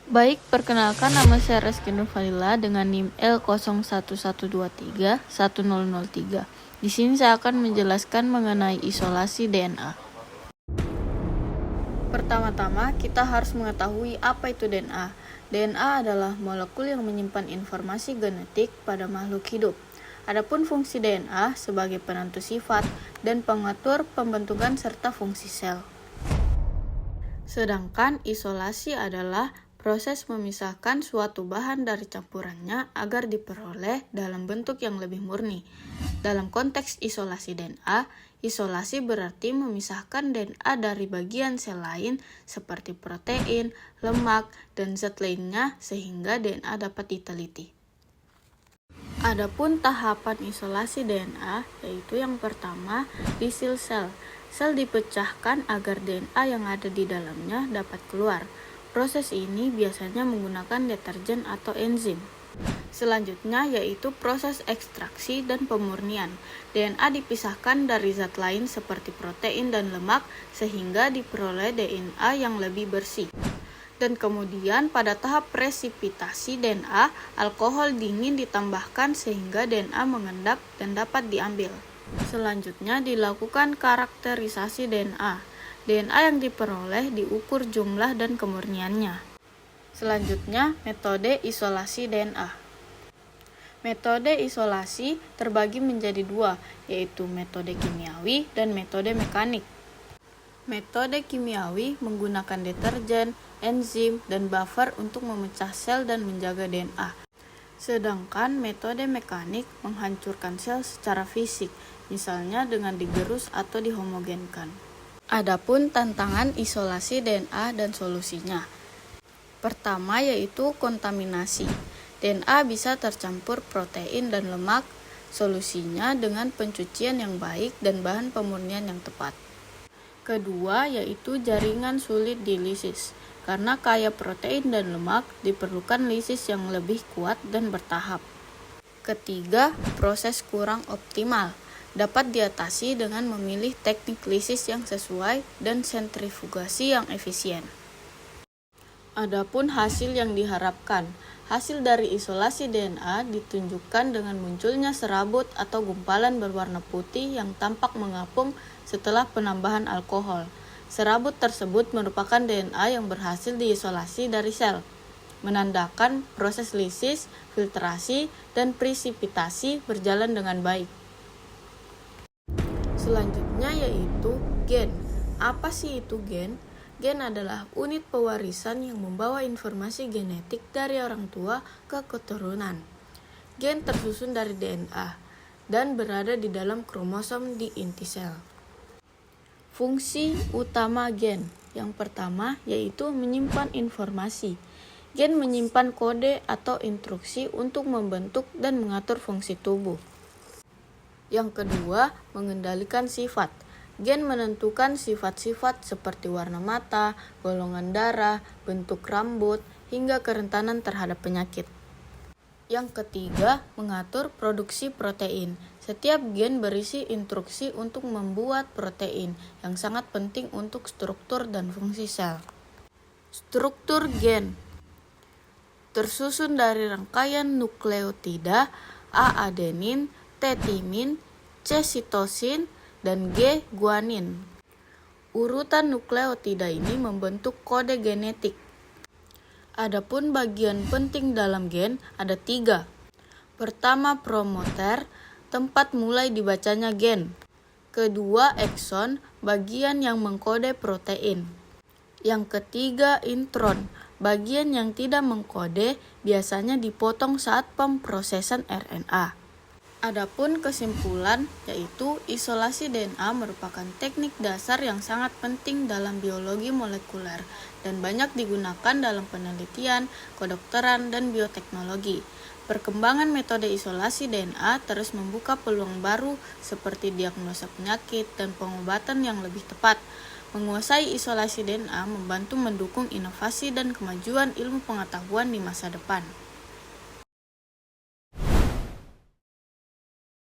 Baik, perkenalkan nama saya Reski Nurfalila dengan NIM L0112310003. Di sini saya akan menjelaskan mengenai isolasi DNA. Pertama-tama, kita harus mengetahui apa itu DNA. DNA adalah molekul yang menyimpan informasi genetik pada makhluk hidup. Adapun fungsi DNA sebagai penentu sifat dan pengatur pembentukan serta fungsi sel. Sedangkan isolasi adalah proses memisahkan suatu bahan dari campurannya agar diperoleh dalam bentuk yang lebih murni. Dalam konteks isolasi DNA, isolasi berarti memisahkan DNA dari bagian sel lain seperti protein, lemak, dan zat lainnya sehingga DNA dapat diteliti. Adapun tahapan isolasi DNA yaitu yang pertama, disil sel. Sel dipecahkan agar DNA yang ada di dalamnya dapat keluar. Proses ini biasanya menggunakan deterjen atau enzim. Selanjutnya yaitu proses ekstraksi dan pemurnian. DNA dipisahkan dari zat lain seperti protein dan lemak sehingga diperoleh DNA yang lebih bersih. Dan kemudian pada tahap presipitasi DNA, alkohol dingin ditambahkan sehingga DNA mengendap dan dapat diambil. Selanjutnya dilakukan karakterisasi DNA. DNA yang diperoleh diukur jumlah dan kemurniannya. Selanjutnya, metode isolasi DNA. Metode isolasi terbagi menjadi dua, yaitu metode kimiawi dan metode mekanik. Metode kimiawi menggunakan deterjen, enzim, dan buffer untuk memecah sel dan menjaga DNA. Sedangkan metode mekanik menghancurkan sel secara fisik, misalnya dengan digerus atau dihomogenkan. Adapun tantangan isolasi DNA dan solusinya. Pertama yaitu kontaminasi. DNA bisa tercampur protein dan lemak. Solusinya dengan pencucian yang baik dan bahan pemurnian yang tepat. Kedua yaitu jaringan sulit dilisis. Karena kaya protein dan lemak, diperlukan lisis yang lebih kuat dan bertahap. Ketiga, proses kurang optimal. Dapat diatasi dengan memilih teknik lisis yang sesuai dan sentrifugasi yang efisien. Adapun hasil yang diharapkan. Hasil dari isolasi DNA ditunjukkan dengan munculnya serabut atau gumpalan berwarna putih yang tampak mengapung setelah penambahan alkohol. Serabut tersebut merupakan DNA yang berhasil diisolasi dari sel, menandakan proses lisis, filtrasi, dan presipitasi berjalan dengan baik. Selanjutnya yaitu gen. Apa sih itu gen? Gen adalah unit pewarisan yang membawa informasi genetik dari orang tua ke keturunan. Gen tersusun dari DNA dan berada di dalam kromosom di inti sel. Fungsi utama gen. Yang pertama yaitu menyimpan informasi. Gen menyimpan kode atau instruksi untuk membentuk dan mengatur fungsi tubuh. Yang kedua, mengendalikan sifat. Gen menentukan sifat-sifat seperti warna mata, golongan darah, bentuk rambut, hingga kerentanan terhadap penyakit. Yang ketiga, mengatur produksi protein. Setiap gen berisi instruksi untuk membuat protein yang sangat penting untuk struktur dan fungsi sel. Struktur gen tersusun dari rangkaian nukleotida A adenin, T timin, C sitosin, dan G guanin. Urutan nukleotida ini membentuk kode genetik. Adapun bagian penting dalam gen ada 3. Pertama, promoter, tempat mulai dibacanya gen. Kedua, ekson, bagian yang mengkode protein. Yang ketiga, intron, bagian yang tidak mengkode biasanya dipotong saat pemprosesan RNA. Adapun kesimpulan yaitu isolasi DNA merupakan teknik dasar yang sangat penting dalam biologi molekuler dan banyak digunakan dalam penelitian, kedokteran, dan bioteknologi. Perkembangan metode isolasi DNA terus membuka peluang baru seperti diagnosa penyakit dan pengobatan yang lebih tepat. Menguasai isolasi DNA membantu mendukung inovasi dan kemajuan ilmu pengetahuan di masa depan.